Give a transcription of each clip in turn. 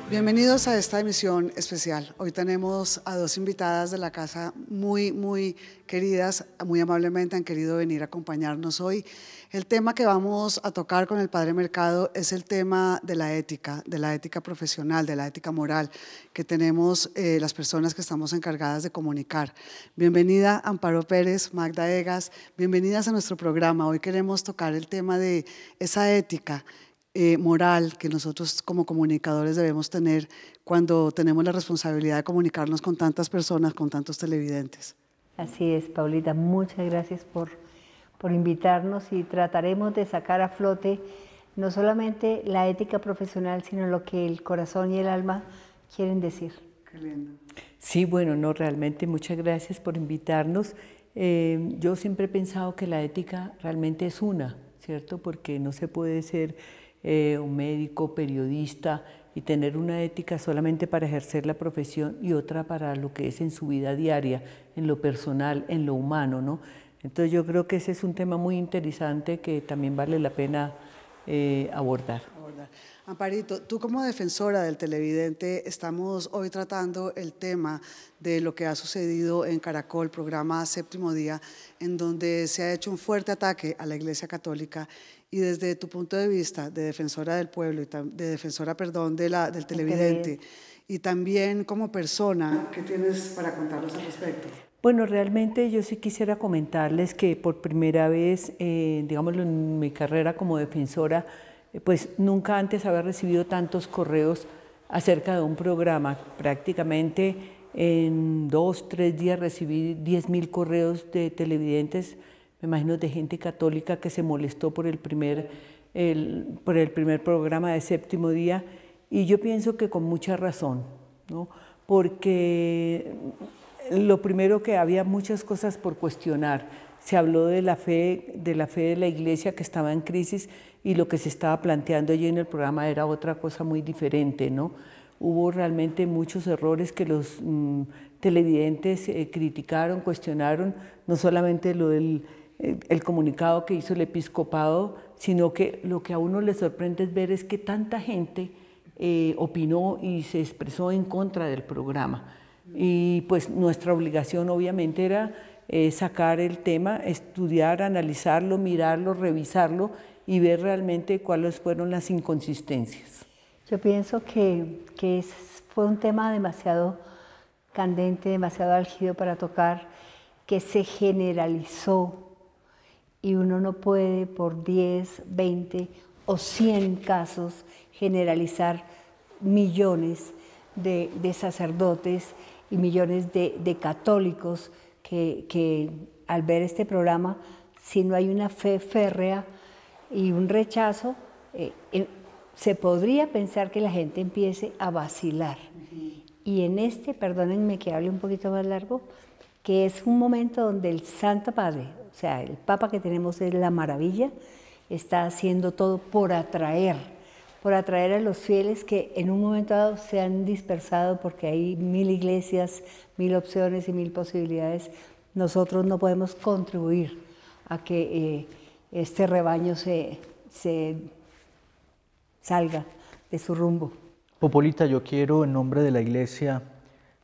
Bienvenidos a esta emisión especial. Hoy tenemos a dos invitadas de la casa muy queridas, muy amablemente han querido venir a acompañarnos hoy. El tema que vamos a tocar con el Padre Mercado es el tema de la ética profesional, de la ética moral que tenemos las personas que estamos encargadas de comunicar. Bienvenida Amparo Pérez, Magda Egas, bienvenidas a nuestro programa. Hoy queremos tocar el tema de esa ética moral que nosotros como comunicadores debemos tener cuando tenemos la responsabilidad de comunicarnos con tantas personas, con tantos televidentes. Así es, Paulita, muchas gracias por invitarnos y trataremos de sacar a flote no solamente la ética profesional, sino lo que el corazón y el alma quieren decir. Qué lindo. Sí, bueno, no, realmente muchas gracias por invitarnos. Yo siempre he pensado que la ética realmente es una, ¿cierto? Porque no se puede ser un médico, periodista y tener una ética solamente para ejercer la profesión y otra para lo que es en su vida diaria, en lo personal, en lo humano, ¿no? Entonces yo creo que ese es un tema muy interesante que también vale la pena abordar. Amparito, tú como defensora del televidente, estamos hoy tratando el tema de lo que ha sucedido en Caracol, programa Séptimo Día, en donde se ha hecho un fuerte ataque a la Iglesia Católica y desde tu punto de vista de defensora del pueblo, de defensora, perdón, del televidente y también como persona, ¿qué tienes para contarnos al respecto? Bueno, realmente yo sí quisiera comentarles que por primera vez, digámoslo, en mi carrera como defensora, pues nunca antes había recibido tantos correos acerca de un programa. Prácticamente en 2, 3 días recibí 10.000 correos de televidentes, me imagino de gente católica que se molestó por el primer programa de Séptimo Día, y yo pienso que con mucha razón, ¿no? Porque lo primero, que había muchas cosas por cuestionar. Se habló de la fe de la Iglesia que estaba en crisis, y lo que se estaba planteando allí en el programa era otra cosa muy diferente, ¿no? Hubo realmente muchos errores que los televidentes criticaron, cuestionaron, no solamente lo del el comunicado que hizo el episcopado, sino que lo que a uno le sorprende es ver es que tanta gente opinó y se expresó en contra del programa. Y pues nuestra obligación obviamente era sacar el tema, estudiar, analizarlo, mirarlo, revisarlo y ver realmente cuáles fueron las inconsistencias. Yo pienso que fue un tema demasiado candente, demasiado álgido para tocar, que se generalizó, y uno no puede por 10, 20 o 100 casos generalizar millones de sacerdotes y millones de católicos que al ver este programa, si no hay una fe férrea y un rechazo, se podría pensar que la gente empiece a vacilar. Y en este, perdónenme que hable un poquito más largo, que es un momento donde el Santo Padre, o sea, el Papa que tenemos es la maravilla, está haciendo todo por atraer a los fieles que en un momento dado se han dispersado porque hay 1000 iglesias, 1000 opciones y 1000 posibilidades. Nosotros no podemos contribuir a que este rebaño se salga de su rumbo. Popolita, yo quiero en nombre de la Iglesia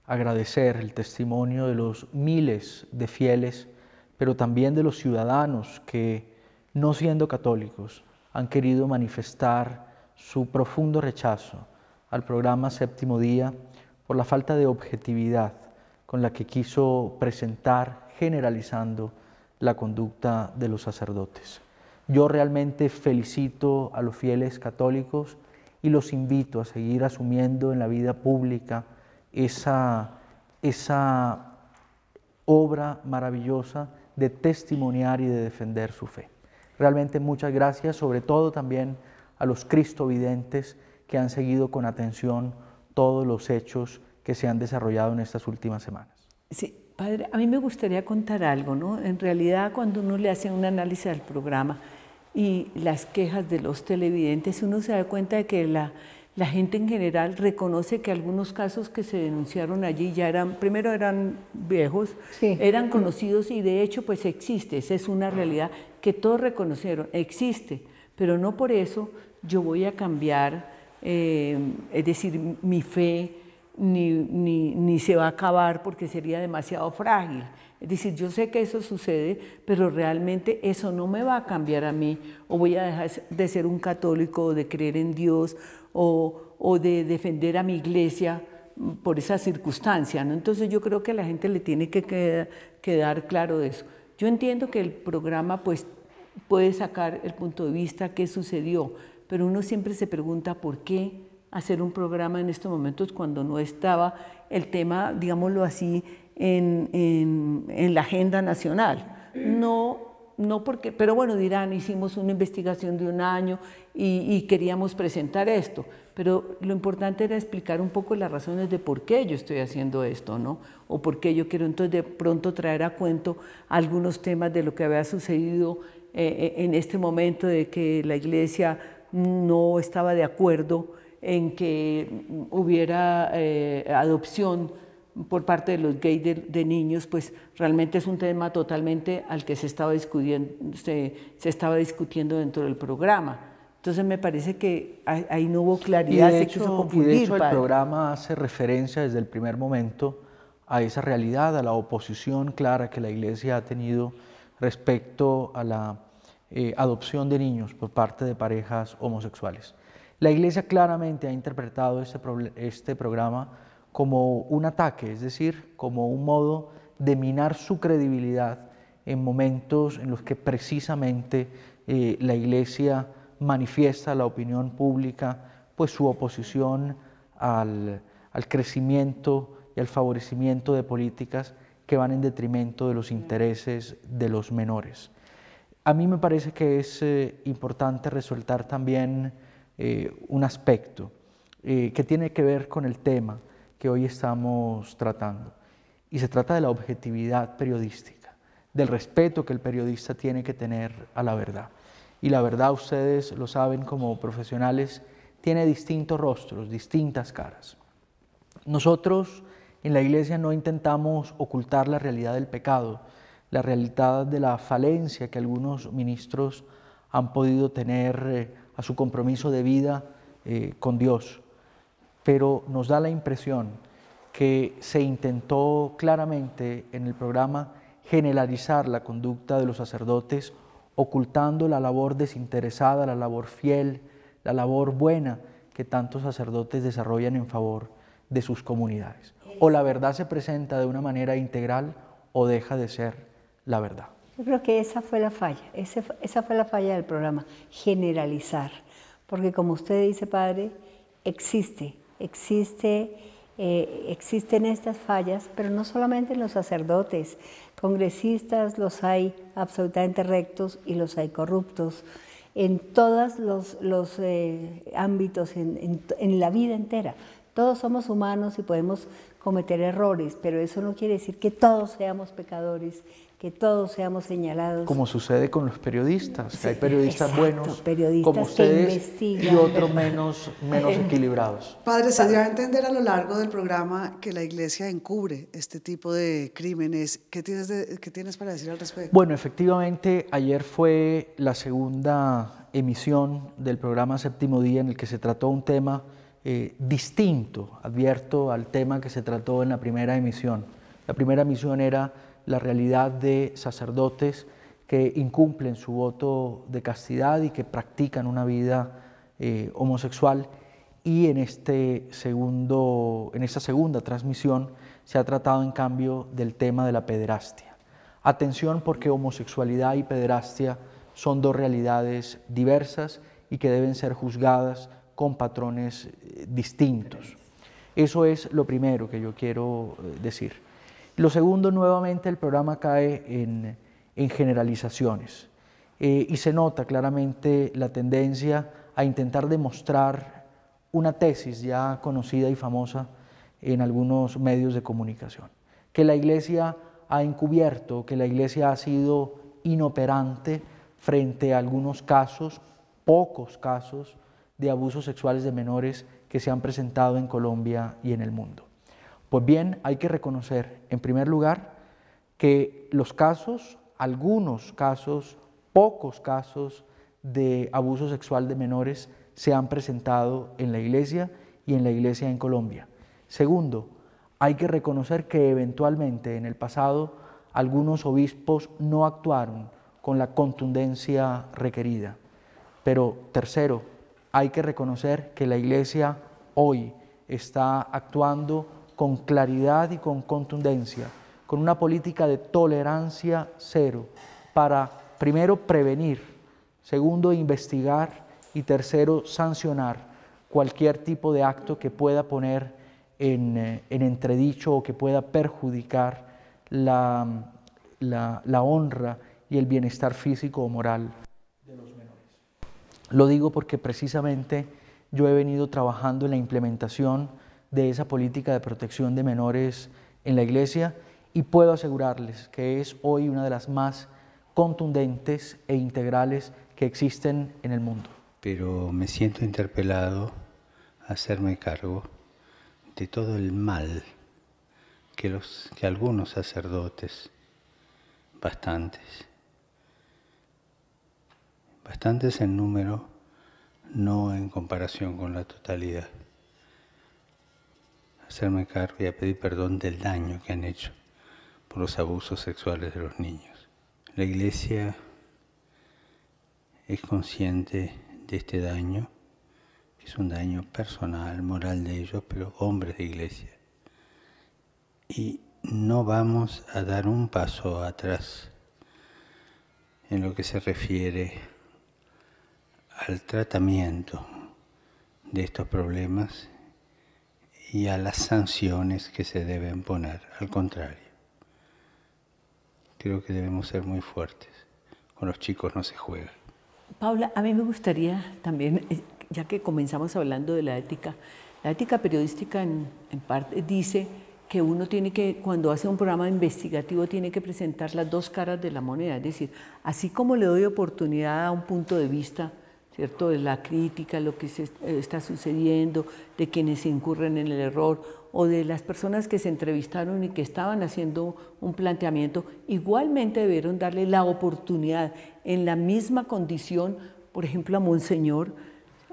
agradecer el testimonio de los miles de fieles, pero también de los ciudadanos que, no siendo católicos, han querido manifestar su profundo rechazo al programa Séptimo Día por la falta de objetividad con la que quiso presentar, generalizando la conducta de los sacerdotes. Yo realmente felicito a los fieles católicos y los invito a seguir asumiendo en la vida pública esa obra maravillosa de testimoniar y de defender su fe. Realmente muchas gracias, sobre todo también a los cristovidentes que han seguido con atención todos los hechos que se han desarrollado en estas últimas semanas. Sí, padre, a mí me gustaría contar algo, ¿no? En realidad, cuando uno le hace un análisis al programa y las quejas de los televidentes, uno se da cuenta de que la gente en general reconoce que algunos casos que se denunciaron allí ya primero eran viejos, sí, eran conocidos, y de hecho pues existe, esa es una realidad que todos reconocieron, existe, pero no por eso yo voy a cambiar es decir, mi fe ni se va a acabar porque sería demasiado frágil. Es decir, yo sé que eso sucede, pero realmente eso no me va a cambiar a mí, o voy a dejar de ser un católico, o de creer en Dios, o de defender a mi iglesia por esa circunstancia, ¿no? Entonces yo creo que a la gente le tiene que quedar claro de eso. Yo entiendo que el programa pues puede sacar el punto de vista, qué sucedió, pero uno siempre se pregunta por qué hacer un programa en estos momentos cuando no estaba el tema, digámoslo así, en la agenda nacional. No porque, pero bueno, dirán, hicimos una investigación de un año y queríamos presentar esto, pero lo importante era explicar un poco las razones de por qué yo estoy haciendo esto, ¿no? O por qué yo quiero entonces de pronto traer a cuento algunos temas de lo que había sucedido en este momento, de que la Iglesia no estaba de acuerdo en que hubiera adopción por parte de los gays de niños, pues realmente es un tema totalmente al que se estaba discutiendo dentro del programa. Entonces me parece que ahí no hubo claridad, se quiso confundir. Y de hecho el programa hace referencia desde el primer momento a esa realidad, a la oposición clara que la Iglesia ha tenido respecto a la adopción de niños por parte de parejas homosexuales. La Iglesia claramente ha interpretado este programa como un ataque, es decir, como un modo de minar su credibilidad en momentos en los que precisamente la Iglesia manifiesta a la opinión pública pues su oposición al crecimiento y al favorecimiento de políticas que van en detrimento de los intereses de los menores. A mí me parece que es importante resaltar también un aspecto que tiene que ver con el tema que hoy estamos tratando, y se trata de la objetividad periodística, del respeto que el periodista tiene que tener a la verdad. Y la verdad, ustedes lo saben como profesionales, tiene distintos rostros, distintas caras. Nosotros en la Iglesia no intentamos ocultar la realidad del pecado, la realidad de la falencia que algunos ministros han podido tener a su compromiso de vida con Dios, pero nos da la impresión que se intentó claramente en el programa generalizar la conducta de los sacerdotes, ocultando la labor desinteresada, la labor fiel, la labor buena que tantos sacerdotes desarrollan en favor de sus comunidades. O la verdad se presenta de una manera integral o deja de ser la verdad. Yo creo que esa fue la falla, esa fue la falla del programa, generalizar. Porque como usted dice, padre, existen estas fallas, pero no solamente en los sacerdotes, congresistas los hay absolutamente rectos y los hay corruptos, en todos los ámbitos, en la vida entera. Todos somos humanos y podemos cometer errores, pero eso no quiere decir que todos seamos pecadores, que todos seamos señalados. Como sucede con los periodistas, que hay periodistas exacto, buenos periodistas como ustedes y otros menos equilibrados. Padre, se dio a entender a lo largo del programa que la Iglesia encubre este tipo de crímenes. ¿Qué tienes para decir al respecto? Bueno, efectivamente, ayer fue la segunda emisión del programa Séptimo Día en el que se trató un tema distinto, advierto, al tema que se trató en la primera emisión. La primera emisión era la realidad de sacerdotes que incumplen su voto de castidad y que practican una vida homosexual, y en esta segunda transmisión se ha tratado en cambio del tema de la pederastia. Atención, porque homosexualidad y pederastia son dos realidades diversas y que deben ser juzgadas con patrones distintos. Eso es lo primero que yo quiero decir. Lo segundo, nuevamente el programa cae en generalizaciones y se nota claramente la tendencia a intentar demostrar una tesis ya conocida y famosa en algunos medios de comunicación, que la Iglesia ha encubierto, que la Iglesia ha sido inoperante frente a algunos casos, pocos casos, de abusos sexuales de menores que se han presentado en Colombia y en el mundo. Pues bien, hay que reconocer, en primer lugar, que los casos, algunos casos, pocos casos de abuso sexual de menores se han presentado en la Iglesia y en la Iglesia en Colombia. Segundo, hay que reconocer que eventualmente en el pasado algunos obispos no actuaron con la contundencia requerida. Pero tercero, hay que reconocer que la Iglesia hoy está actuando con claridad y con contundencia, con una política de tolerancia cero para, primero, prevenir, segundo, investigar y tercero, sancionar cualquier tipo de acto que pueda poner en entredicho o que pueda perjudicar la honra y el bienestar físico o moral de los menores. Lo digo porque precisamente yo he venido trabajando en la implementación de esa política de protección de menores en la Iglesia y puedo asegurarles que es hoy una de las más contundentes e integrales que existen en el mundo. Pero me siento interpelado a hacerme cargo de todo el mal que algunos sacerdotes, bastantes en número, no en comparación con la totalidad, hacerme cargo y a pedir perdón del daño que han hecho por los abusos sexuales de los niños. La Iglesia es consciente de este daño, que es un daño personal, moral de ellos, pero hombres de Iglesia. Y no vamos a dar un paso atrás en lo que se refiere al tratamiento de estos problemas y a las sanciones que se deben poner. Al contrario, creo que debemos ser muy fuertes. Con los chicos no se juega. Paula, a mí me gustaría también, ya que comenzamos hablando de la ética periodística en parte dice que uno tiene que, cuando hace un programa investigativo, tiene que presentar las dos caras de la moneda. Es decir, así como le doy oportunidad a un punto de vista, ¿cierto?, de la crítica, lo que está sucediendo, de quienes incurren en el error o de las personas que se entrevistaron y que estaban haciendo un planteamiento, igualmente debieron darle la oportunidad en la misma condición, por ejemplo, a Monseñor,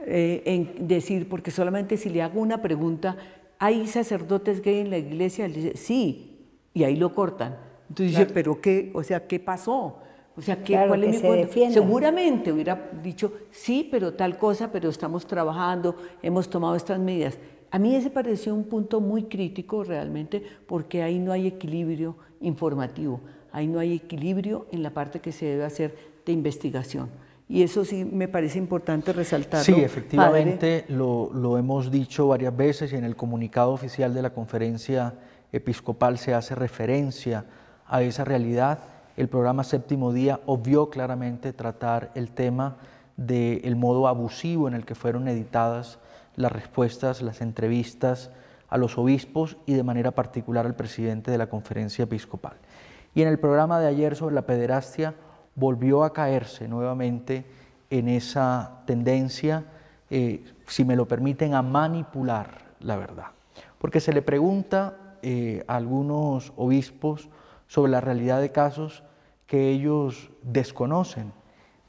en decir, porque solamente si le hago una pregunta, ¿hay sacerdotes gay en la iglesia? Él dice, sí, y ahí lo cortan. Entonces dice, ¿pero qué? O sea, ¿qué pasó? O sea, ¿cuál es mi punto? Seguramente hubiera dicho, sí, pero tal cosa, pero estamos trabajando, hemos tomado estas medidas. A mí ese pareció un punto muy crítico realmente, porque ahí no hay equilibrio informativo, ahí no hay equilibrio en la parte que se debe hacer de investigación. Y eso sí me parece importante resaltarlo. Sí, efectivamente, lo hemos dicho varias veces y en el comunicado oficial de la Conferencia Episcopal se hace referencia a esa realidad. El programa Séptimo Día obvió claramente tratar el tema del modo abusivo en el que fueron editadas las respuestas, las entrevistas a los obispos y de manera particular al presidente de la Conferencia Episcopal. Y en el programa de ayer sobre la pederastia volvió a caerse nuevamente en esa tendencia, si me lo permiten, a manipular la verdad. Porque se le pregunta a algunos obispos sobre la realidad de casos que ellos desconocen,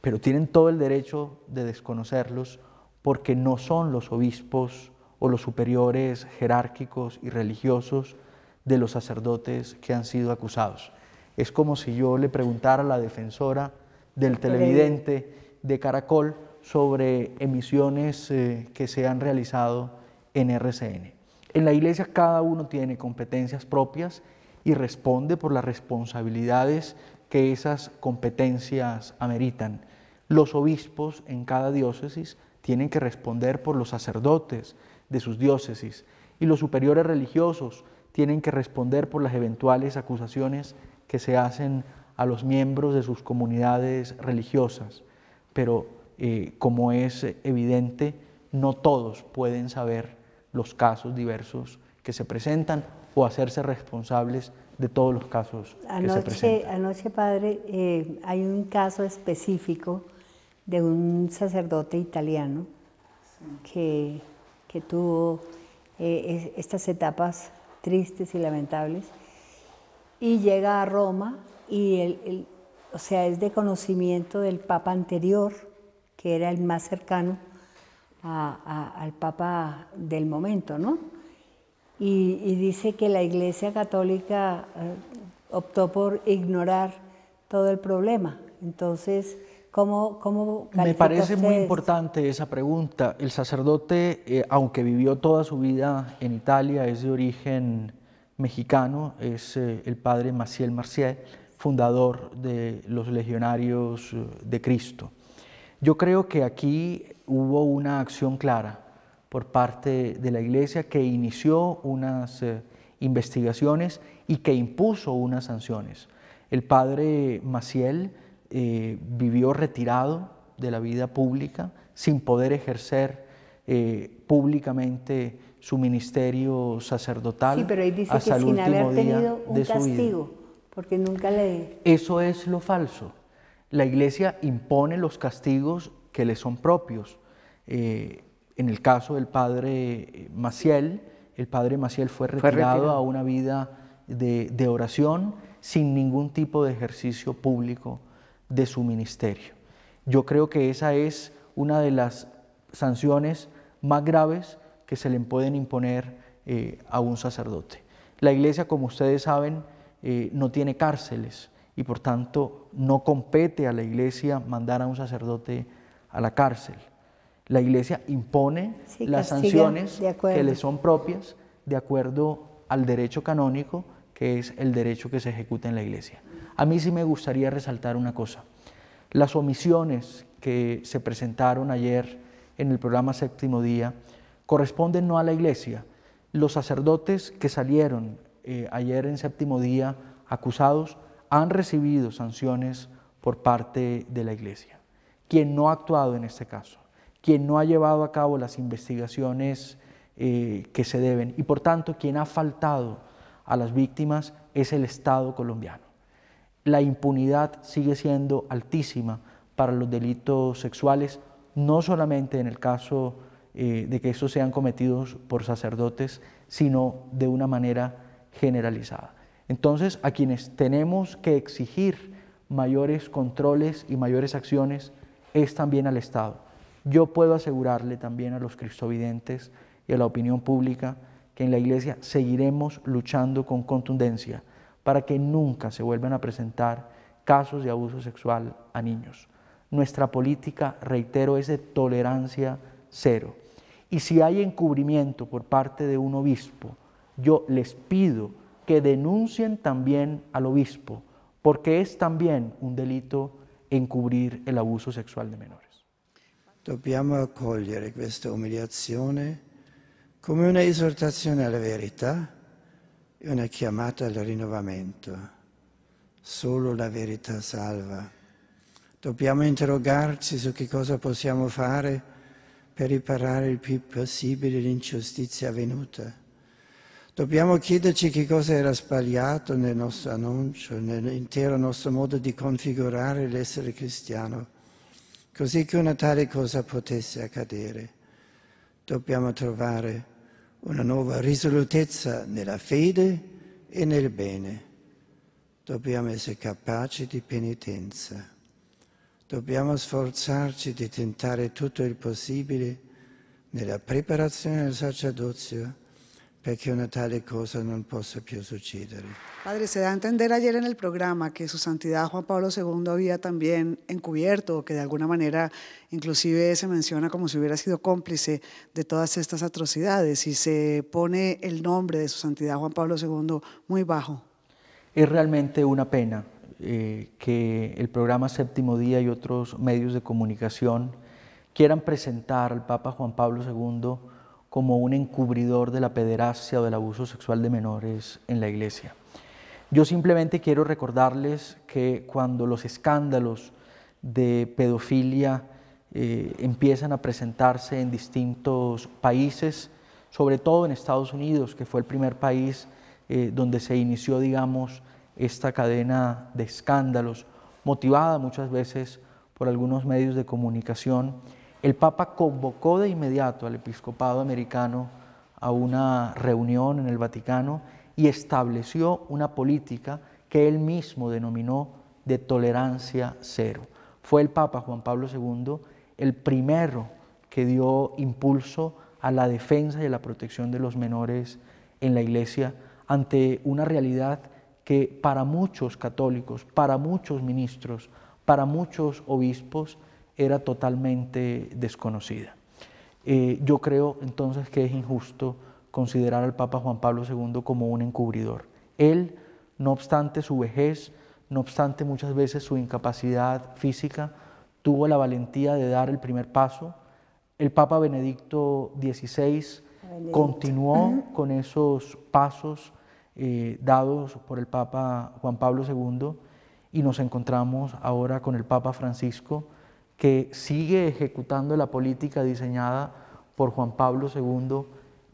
pero tienen todo el derecho de desconocerlos porque no son los obispos o los superiores jerárquicos y religiosos de los sacerdotes que han sido acusados. Es como si yo le preguntara a la defensora del televidente de Caracol sobre emisiones que se han realizado en RCN. En la Iglesia cada uno tiene competencias propias y responde por las responsabilidades que esas competencias ameritan. Los obispos en cada diócesis tienen que responder por los sacerdotes de sus diócesis y los superiores religiosos tienen que responder por las eventuales acusaciones que se hacen a los miembros de sus comunidades religiosas. Pero como es evidente, no todos pueden saber los casos diversos que se presentan o hacerse responsables de todos los casos que se presentan. Anoche, padre, hay un caso específico de un sacerdote italiano que tuvo estas etapas tristes y lamentables y llega a Roma y o sea, es de conocimiento del Papa anterior, que era el más cercano, al Papa del momento, ¿no? Y dice que la Iglesia Católica optó por ignorar todo el problema. Entonces, ¿cómo me parece muy usted importante esa pregunta. El sacerdote, aunque vivió toda su vida en Italia, es de origen mexicano, es el padre Maciel Marcial, fundador de los Legionarios de Cristo. Yo creo que aquí hubo una acción clara por parte de la Iglesia que inició unas investigaciones y que impuso unas sanciones. El padre Maciel vivió retirado de la vida pública, sin poder ejercer públicamente su ministerio sacerdotal. Sí, pero ahí dice hasta que el sin último haber día tenido un de su vida. castigo, porque nunca le... Eso es lo falso. La Iglesia impone los castigos que le son propios. En el caso del padre Maciel, el padre Maciel fue retirado a una vida de oración sin ningún tipo de ejercicio público de su ministerio. Yo creo que esa es una de las sanciones más graves que se le pueden imponer a un sacerdote. La Iglesia, como ustedes saben, no tiene cárceles y por tanto no compete a la Iglesia mandar a un sacerdote a la cárcel. La Iglesia impone las sanciones que le son propias de acuerdo al derecho canónico, que es el derecho que se ejecuta en la Iglesia. A mí sí me gustaría resaltar una cosa. Las omisiones que se presentaron ayer en el programa Séptimo Día corresponden no a la Iglesia. Los sacerdotes que salieron ayer en Séptimo Día acusados han recibido sanciones por parte de la Iglesia. Quien no ha actuado en este caso, quien no ha llevado a cabo las investigaciones que se deben y por tanto quien ha faltado a las víctimas es el Estado colombiano. La impunidad sigue siendo altísima para los delitos sexuales, no solamente en el caso de que estos sean cometidos por sacerdotes, sino de una manera generalizada. Entonces, a quienes tenemos que exigir mayores controles y mayores acciones es también al Estado. Yo puedo asegurarle también a los cristovidentes y a la opinión pública que en la Iglesia seguiremos luchando con contundencia para que nunca se vuelvan a presentar casos de abuso sexual a niños. Nuestra política, reitero, es de tolerancia cero. Y si hay encubrimiento por parte de un obispo, yo les pido que denuncien también al obispo, porque es también un delito encubrir el abuso sexual de menores. Dobbiamo accogliere questa umiliazione come una esortazione alla verità e una chiamata al rinnovamento. Solo la verità salva. Dobbiamo interrogarci su che cosa possiamo fare per riparare il più possibile l'ingiustizia avvenuta. Dobbiamo chiederci che cosa era sbagliato nel nostro annuncio, nell'intero nostro modo di configurare l'essere cristiano, così che una tale cosa potesse accadere. Dobbiamo trovare una nuova risolutezza nella fede e nel bene. Dobbiamo essere capaci di penitenza. Dobbiamo sforzarci di tentare tutto il possibile nella preparazione del sacerdozio perché una tale cosa non possa più succedere. Padre, se da a entender ayer en el programa que su santidad Juan Pablo II había también encubierto, o que de alguna manera inclusive se menciona como si hubiera sido cómplice de todas estas atrocidades y se pone el nombre de su santidad Juan Pablo II muy bajo. Es realmente una pena que el programa Séptimo Día y otros medios de comunicación quieran presentar al Papa Juan Pablo II como un encubridor de la pederastia o del abuso sexual de menores en la Iglesia. Yo simplemente quiero recordarles que cuando los escándalos de pedofilia empiezan a presentarse en distintos países, sobre todo en Estados Unidos, que fue el primer país donde se inició, digamos, esta cadena de escándalos, motivada muchas veces por algunos medios de comunicación, el Papa convocó de inmediato al episcopado americano a una reunión en el Vaticano y estableció una política que él mismo denominó de tolerancia cero. Fue el Papa Juan Pablo II el primero que dio impulso a la defensa y a la protección de los menores en la Iglesia ante una realidad que para muchos católicos, para muchos ministros, para muchos obispos era totalmente desconocida. Yo creo entonces que es injusto considerar al Papa Juan Pablo II como un encubridor. Él, no obstante su vejez, no obstante muchas veces su incapacidad física, tuvo la valentía de dar el primer paso. El Papa Benedicto XVI continuó con esos pasos dados por el Papa Juan Pablo II y nos encontramos ahora con el Papa Francisco, que sigue ejecutando la política diseñada por Juan Pablo II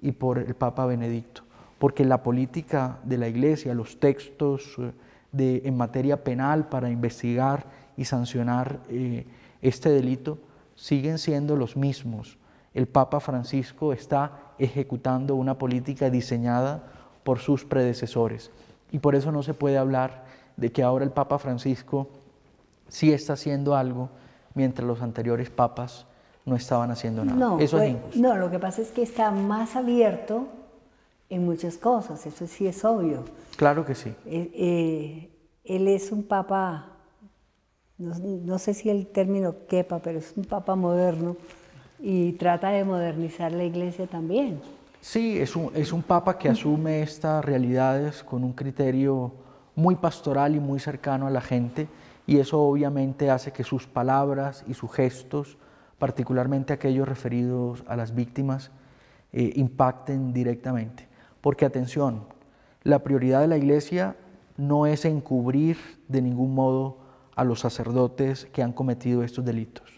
y por el Papa Benedicto, porque la política de la Iglesia, los textos en materia penal para investigar y sancionar este delito siguen siendo los mismos. El Papa Francisco está ejecutando una política diseñada por sus predecesores y por eso no se puede hablar de que ahora el Papa Francisco sí está haciendo algo mientras los anteriores papas no estaban haciendo nada. No, eso pues, es injusto. No, lo que pasa es que está más abierto en muchas cosas, eso sí es obvio. Claro que sí. Él es un papa, no sé si el término quepa, pero es un papa moderno y trata de modernizar la Iglesia también. Sí, es un papa que asume estas realidades con un criterio muy pastoral y muy cercano a la gente, y eso obviamente hace que sus palabras y sus gestos, particularmente aquellos referidos a las víctimas, impacten directamente. Porque atención, la prioridad de la Iglesia no es encubrir de ningún modo a los sacerdotes que han cometido estos delitos.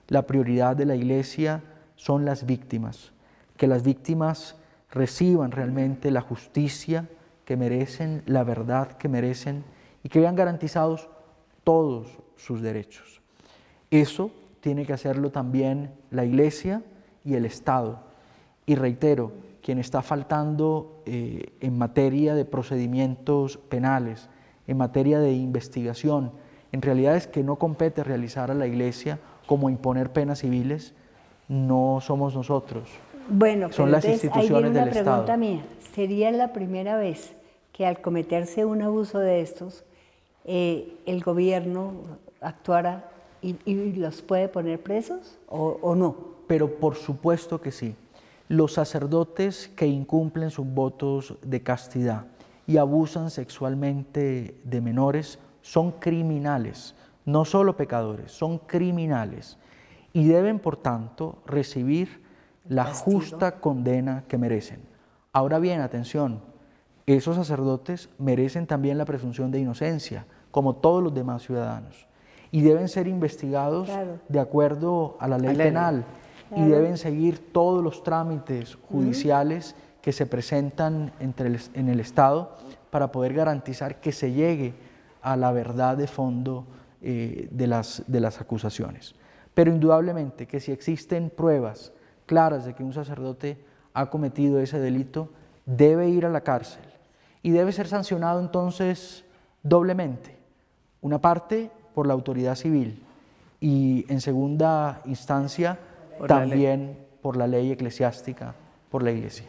La prioridad de la Iglesia son las víctimas, que las víctimas reciban realmente la justicia que merecen, la verdad que merecen y que vean garantizados todos sus derechos. Eso tiene que hacerlo también la Iglesia y el Estado. Y reitero, quien está faltando en materia de procedimientos penales, en materia de investigación, en realidad es que no compete realizar a la Iglesia como imponer penas civiles, no somos nosotros. Bueno, son las instituciones ahí viene del una pregunta Estado. mía. ¿Sería la primera vez que al cometerse un abuso de estos, el gobierno actuara y los puede poner presos o no? Pero por supuesto que sí. Los sacerdotes que incumplen sus votos de castidad y abusan sexualmente de menores son criminales, no solo pecadores, son criminales y deben, por tanto, recibir la justa condena que merecen. Ahora bien, atención, esos sacerdotes merecen también la presunción de inocencia, como todos los demás ciudadanos, y deben ser investigados de acuerdo a la ley penal. Y deben seguir todos los trámites judiciales que se presentan en el Estado para poder garantizar que se llegue a la verdad de fondo de las acusaciones. Pero indudablemente que si existen pruebas claras de que un sacerdote ha cometido ese delito, debe ir a la cárcel y debe ser sancionado entonces doblemente. Una parte por la autoridad civil y en segunda instancia también por la ley eclesiástica, por la Iglesia.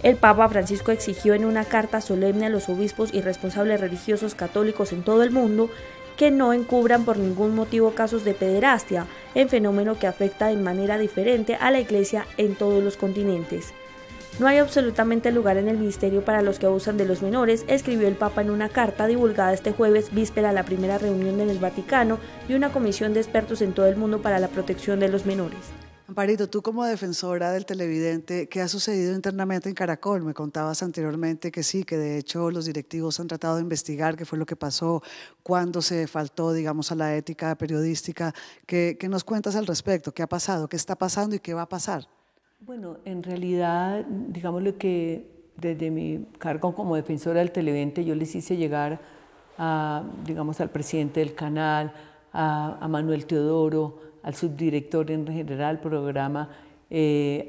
El Papa Francisco exigió en una carta solemne a los obispos y responsables religiosos católicos en todo el mundo que no encubran por ningún motivo casos de pederastia, un fenómeno que afecta de manera diferente a la Iglesia en todos los continentes. No hay absolutamente lugar en el ministerio para los que abusan de los menores, escribió el Papa en una carta divulgada este jueves, víspera a la primera reunión en el Vaticano de una comisión de expertos en todo el mundo para la protección de los menores. Amparito, tú como defensora del televidente, ¿qué ha sucedido internamente en Caracol? Me contabas anteriormente que sí, que de hecho los directivos han tratado de investigar qué fue lo que pasó, cuándo se faltó, digamos, a la ética periodística. ¿Qué nos cuentas al respecto? ¿Qué ha pasado? ¿Qué está pasando y qué va a pasar? Bueno, en realidad, digámoslo que desde mi cargo como defensora del televidente yo les hice llegar digamos, al presidente del canal, a Manuel Teodoro, al subdirector en general del programa,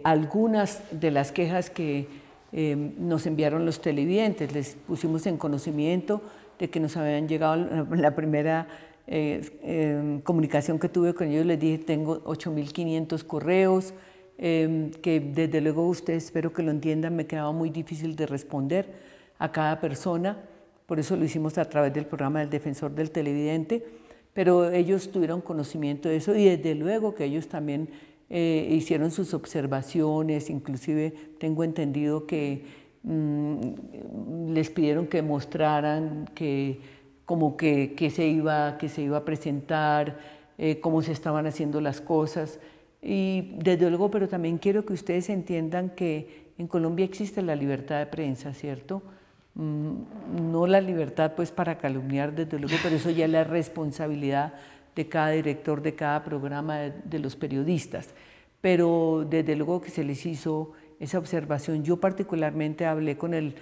algunas de las quejas que nos enviaron los televidentes. Les pusimos en conocimiento de que nos habían llegado la primera comunicación que tuve con ellos les dije, tengo 8.500 correos, que desde luego ustedes, espero que lo entiendan, me quedaba muy difícil de responder a cada persona, por eso lo hicimos a través del programa del Defensor del Televidente, pero ellos tuvieron conocimiento de eso y desde luego que ellos también hicieron sus observaciones, inclusive tengo entendido que les pidieron que mostraran que se iba a presentar, cómo se estaban haciendo las cosas. Y desde luego, pero también quiero que ustedes entiendan que en Colombia existe la libertad de prensa, ¿cierto? No la libertad pues para calumniar, desde luego, pero eso ya es la responsabilidad de cada director, de cada programa, de los periodistas. Pero desde luego que se les hizo esa observación. Yo particularmente hablé con el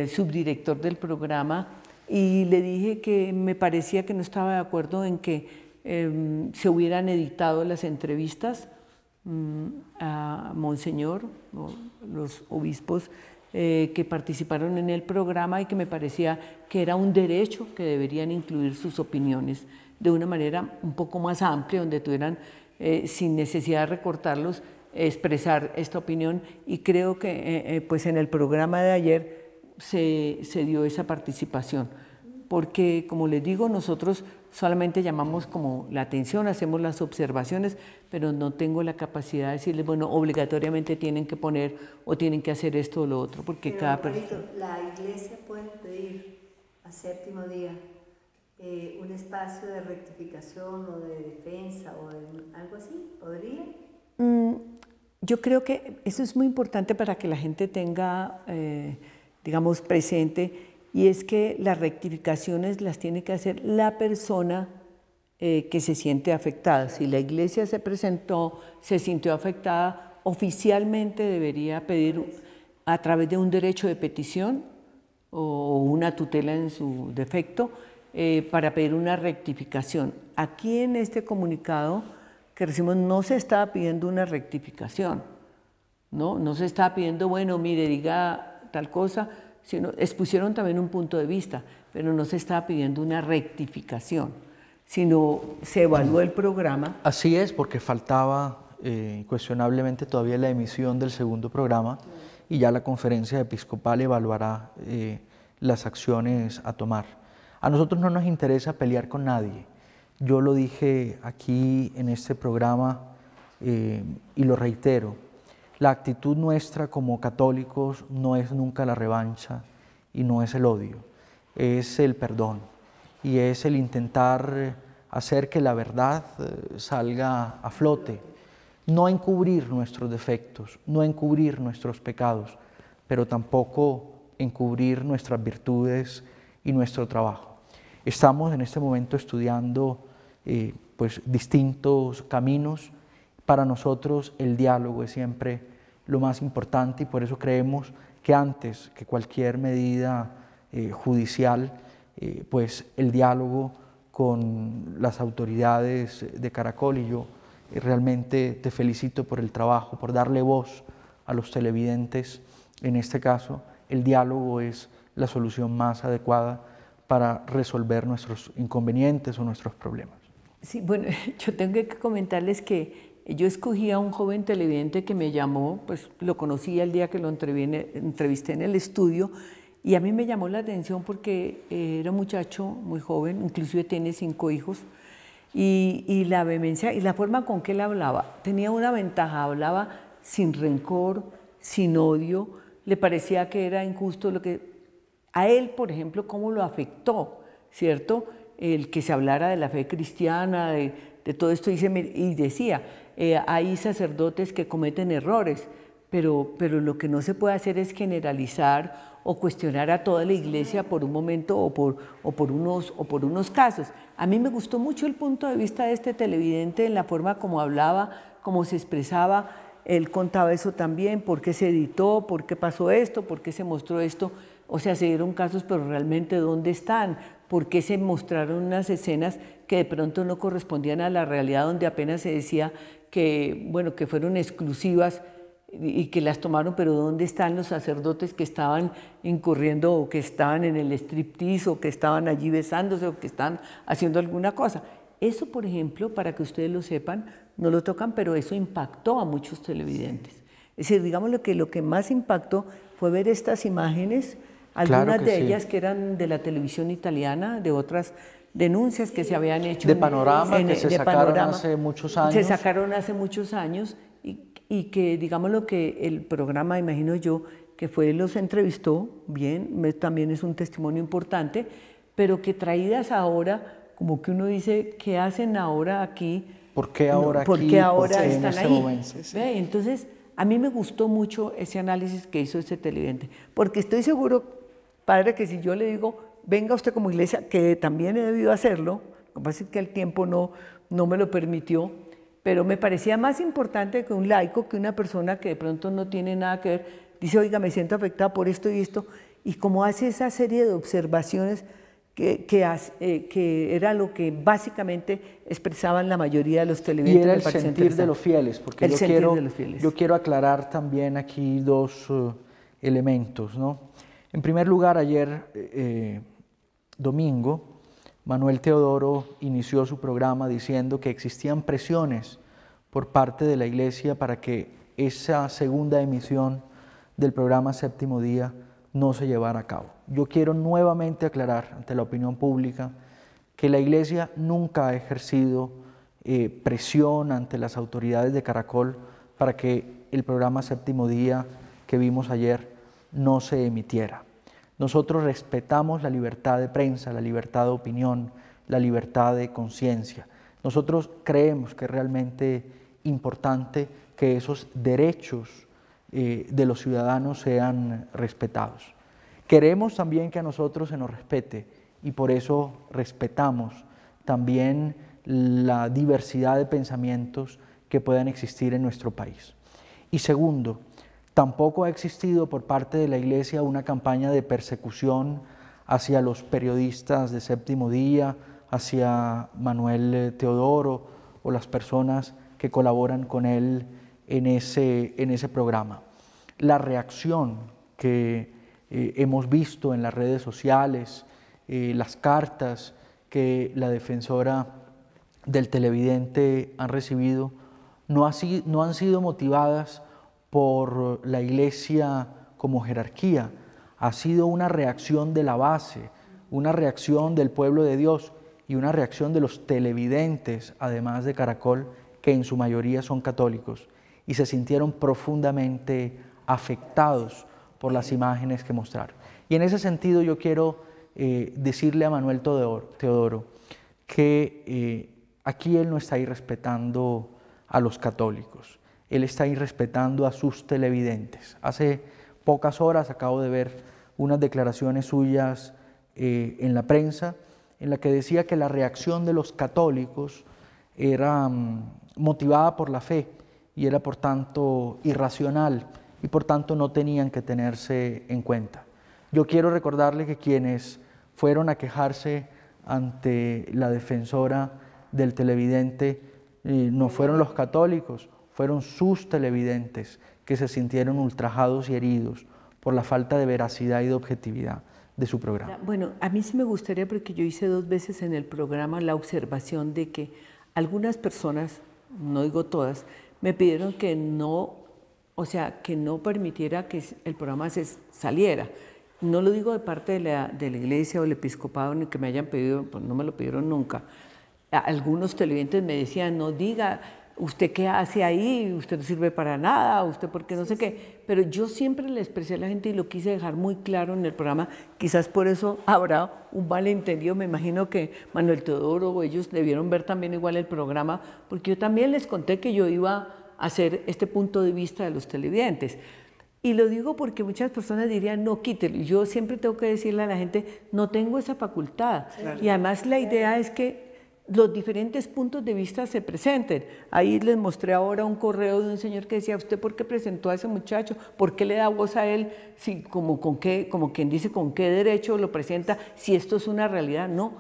subdirector del programa y le dije que me parecía que no estaba de acuerdo en que se hubieran editado las entrevistas a Monseñor, los obispos que participaron en el programa, y que me parecía que era un derecho que deberían incluir sus opiniones de una manera un poco más amplia, donde tuvieran, sin necesidad de recortarlos, expresar esta opinión, y creo que pues en el programa de ayer se dio esa participación, porque como les digo, nosotros solamente llamamos como la atención, hacemos las observaciones, pero no tengo la capacidad de decirles, bueno, obligatoriamente tienen que poner o tienen que hacer esto o lo otro, porque pero, cada Marito, persona... la iglesia puede pedir a séptimo día un espacio de rectificación o de defensa o de algo así, ¿podría? Yo creo que eso es muy importante para que la gente tenga, digamos, presente, y es que las rectificaciones las tiene que hacer la persona que se siente afectada. Si la iglesia se presentó, se sintió afectada, oficialmente debería pedir a través de un derecho de petición o una tutela en su defecto para pedir una rectificación. Aquí en este comunicado que recibimos no se estaba pidiendo una rectificación, no se estaba pidiendo, bueno, mire, diga tal cosa, sino expusieron también un punto de vista, pero no se estaba pidiendo una rectificación, sino se evaluó el programa. Así es, porque faltaba incuestionablemente todavía la emisión del segundo programa y ya la conferencia episcopal evaluará las acciones a tomar. A nosotros no nos interesa pelear con nadie. Yo lo dije aquí en este programa y lo reitero. La actitud nuestra como católicos no es nunca la revancha y no es el odio, es el perdón y es el intentar hacer que la verdad salga a flote, no encubrir nuestros defectos, no encubrir nuestros pecados, pero tampoco encubrir nuestras virtudes y nuestro trabajo. Estamos en este momento estudiando pues, distintos caminos. Para nosotros el diálogo es siempre lo más importante y por eso creemos que antes que cualquier medida judicial, pues el diálogo con las autoridades de Caracol, y yo realmente te felicito por el trabajo, por darle voz a los televidentes. En este caso, el diálogo es la solución más adecuada para resolver nuestros inconvenientes o nuestros problemas. Sí, bueno, yo tengo que comentarles que yo escogí a un joven televidente que me llamó, pues lo conocí el día que lo entrevisté en el estudio, y a mí me llamó la atención porque era un muchacho muy joven, inclusive tiene 5 hijos, y la vehemencia y la forma con que él hablaba tenía una ventaja, hablaba sin rencor, sin odio, le parecía que era injusto lo que... A él, por ejemplo, cómo lo afectó, ¿cierto? El que se hablara de la fe cristiana, de todo esto, y decía, hay sacerdotes que cometen errores, pero lo que no se puede hacer es generalizar o cuestionar a toda la iglesia por un momento o por unos casos. A mí me gustó mucho el punto de vista de este televidente en la forma como hablaba, cómo se expresaba. Él contaba eso también, por qué se editó, por qué pasó esto, por qué se mostró esto. O sea, se dieron casos, pero realmente ¿dónde están? ¿Por qué se mostraron unas escenas que de pronto no correspondían a la realidad, donde apenas se decía que, bueno, que fueron exclusivas y que las tomaron, pero ¿dónde están los sacerdotes que estaban incurriendo o que estaban en el striptease o que estaban allí besándose o que estaban haciendo alguna cosa? Eso, por ejemplo, para que ustedes lo sepan, no lo tocan, pero eso impactó a muchos televidentes. Es decir, digamos lo que más impactó fue ver estas imágenes, algunas de ellas que eran de la televisión italiana, de otras denuncias que se habían hecho. De Panorama, que se sacaron hace muchos años. Se sacaron hace muchos años y que, digamos, lo que el programa, imagino yo, que fue, los entrevistó, bien, también es un testimonio importante, pero que traídas ahora, como que uno dice, ¿qué hacen ahora aquí? ¿Por qué ahora aquí? ¿Por qué ahora están en ahí? Momento? Entonces, a mí me gustó mucho ese análisis que hizo ese televidente, porque estoy seguro, padre, que si yo le digo, venga usted como iglesia, que también he debido hacerlo, lo que pasa es que el tiempo no me lo permitió, pero me parecía más importante que un laico, que una persona que de pronto no tiene nada que ver, dice, oiga, me siento afectada por esto y esto, y como hace esa serie de observaciones que era lo que básicamente expresaban la mayoría de los televidentes. Y era el sentir de los fieles, porque yo quiero aclarar también aquí dos elementos, ¿no? En primer lugar, ayer, domingo, Manuel Teodoro inició su programa diciendo que existían presiones por parte de la Iglesia para que esa segunda emisión del programa Séptimo Día no se llevara a cabo. Yo quiero nuevamente aclarar ante la opinión pública que la Iglesia nunca ha ejercido presión ante las autoridades de Caracol para que el programa Séptimo Día que vimos ayer no se emitiera. Nosotros respetamos la libertad de prensa, la libertad de opinión, la libertad de conciencia. Nosotros creemos que es realmente importante que esos derechos de los ciudadanos sean respetados. Queremos también que a nosotros se nos respete y por eso respetamos también la diversidad de pensamientos que puedan existir en nuestro país. Y segundo, tampoco ha existido por parte de la Iglesia una campaña de persecución hacia los periodistas de Séptimo Día, hacia Manuel Teodoro o las personas que colaboran con él en ese programa. La reacción que hemos visto en las redes sociales, las cartas que la defensora del televidente han recibido, no han sido motivadas por la Iglesia como jerarquía, ha sido una reacción de la base, una reacción del pueblo de Dios y una reacción de los televidentes, además de Caracol, que en su mayoría son católicos, y se sintieron profundamente afectados por las imágenes que mostraron. Y en ese sentido yo quiero decirle a Manuel Teodoro que aquí él no está irrespetando a los católicos, él está irrespetando a sus televidentes. Hace pocas horas acabo de ver unas declaraciones suyas en la prensa en la que decía que la reacción de los católicos era motivada por la fe y era por tanto irracional y por tanto no tenían que tenerse en cuenta. Yo quiero recordarle que quienes fueron a quejarse ante la defensora del televidente no fueron los católicos, fueron sus televidentes que se sintieron ultrajados y heridos por la falta de veracidad y de objetividad de su programa. Bueno, a mí sí me gustaría, porque yo hice 2 veces en el programa la observación de que algunas personas, no digo todas, me pidieron que no, o sea, que no permitiera que el programa se saliera. No lo digo de parte de la Iglesia o el episcopado, ni que me hayan pedido, pues no me lo pidieron nunca. Algunos televidentes me decían, no diga, ¿usted qué hace ahí? ¿Usted no sirve para nada? ¿Usted por qué no sé qué? Pero yo siempre le expresé a la gente y lo quise dejar muy claro en el programa. Quizás por eso habrá un malentendido. Me imagino que Manuel Teodoro o ellos debieron ver también igual el programa, porque yo también les conté que yo iba a hacer este punto de vista de los televidentes. Y lo digo porque muchas personas dirían, no, quítelo. Y yo siempre tengo que decirle a la gente, no tengo esa facultad. Claro. Y además la idea es que los diferentes puntos de vista se presenten. Ahí les mostré ahora un correo de un señor que decía, ¿usted por qué presentó a ese muchacho? ¿Por qué le da voz a él? Si, como quien dice, ¿con qué derecho lo presenta? Si esto es una realidad, no.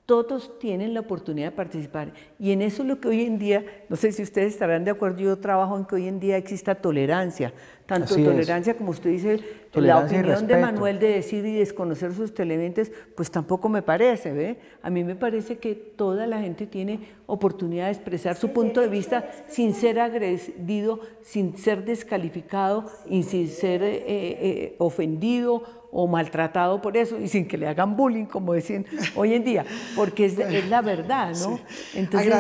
todos tienen la oportunidad de participar. Y en eso es lo que hoy en día, no sé si ustedes estarán de acuerdo, yo trabajo en que hoy en día exista tolerancia, tanto Así tolerancia es. como usted dice, Tolerancia y la opinión de respeto. Manuel de decir y desconocer sus televidentes, pues tampoco me parece, ¿ve? A mí me parece que toda la gente tiene oportunidad de expresar su punto de vista sin ser agredido, sin ser descalificado y sin ser ofendido o maltratado por eso y sin que le hagan bullying, como decían hoy en día, porque es la verdad, ¿no? Sí. Entonces,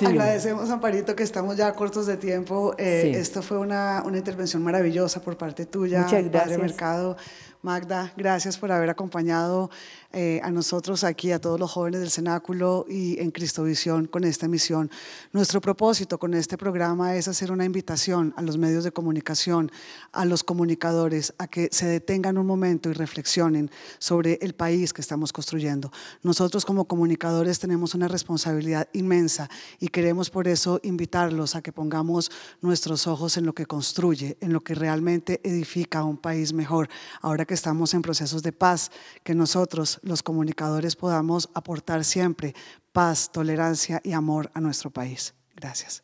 agradecemos, Amparito, que estamos ya cortos de tiempo. Esto fue una intervención maravillosa por parte tuya, Muchas gracias. Padre Mercado. Magda, gracias por haber acompañado a nosotros aquí, a todos los jóvenes del Cenáculo y en Cristovisión con esta emisión. Nuestro propósito con este programa es hacer una invitación a los medios de comunicación, a los comunicadores, a que se detengan un momento y reflexionen sobre el país que estamos construyendo. Nosotros como comunicadores tenemos una responsabilidad inmensa y queremos por eso invitarlos a que pongamos nuestros ojos en lo que construye, en lo que realmente edifica un país mejor. Ahora que estamos en procesos de paz, que nosotros, los comunicadores, podamos aportar siempre paz, tolerancia y amor a nuestro país. Gracias.